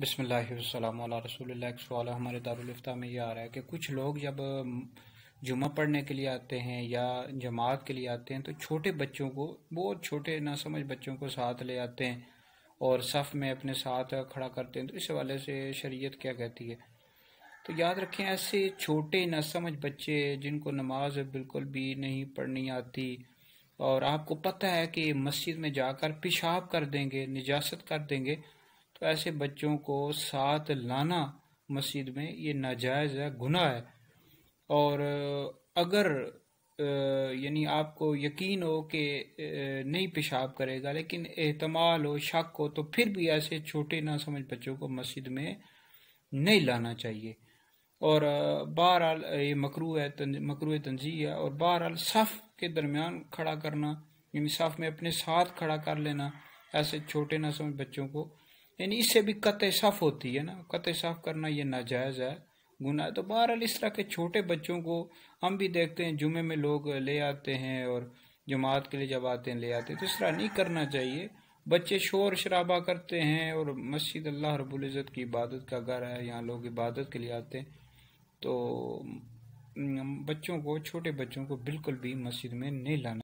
बिस्मिल्लाह वस्सलामु अला रसूलिल्लाह। एक सवाल हमारे दारुल इफ्ता में ये आ रहा है कि कुछ लोग जब जुमा पढ़ने के लिए आते हैं या जमात के लिए आते हैं तो छोटे बच्चों को, बहुत छोटे नासमझ बच्चों को साथ ले आते हैं और सफ़ में अपने साथ खड़ा करते हैं। तो इस हवाले से शरीयत क्या कहती है? तो याद रखें, ऐसे छोटे नासमझ बच्चे जिनको नमाज बिल्कुल भी नहीं पढ़नी आती और आपको पता है कि मस्जिद में जाकर पेशाब कर देंगे, निजासत कर देंगे, तो ऐसे बच्चों को साथ लाना मस्जिद में ये नाजायज़ है, गुनाह है। और अगर यानी आपको यकीन हो कि नहीं पेशाब करेगा लेकिन एहतमाल हो, शक हो, तो फिर भी ऐसे छोटे नासमझ बच्चों को मस्जिद में नहीं लाना चाहिए। और बहरहाल ये मकरूह तंज़ीह है। और बहरहाल सफ़ के दरमियान खड़ा करना, यानी सफ़ में अपने साथ खड़ा कर लेना ऐसे छोटे नासमझ बच्चों को, यानी इससे भी कत्ए सफ़ होती है ना, कत्ए सफ़ करना ये नाजायज़ है, गुनाह है। तो बहरहाल इस तरह के छोटे बच्चों को हम भी देखते हैं, जुमे में लोग ले आते हैं और जमात के लिए जब आते हैं ले आते हैं, तो इस तरह नहीं करना चाहिए। बच्चे शोर शराबा करते हैं और मस्जिद अल्लाह रब्बुल इज़्ज़त की इबादत का घर है, यहाँ लोग इबादत के लिए आते हैं। तो बच्चों को, छोटे बच्चों को बिल्कुल भी मस्जिद में नहीं लाना।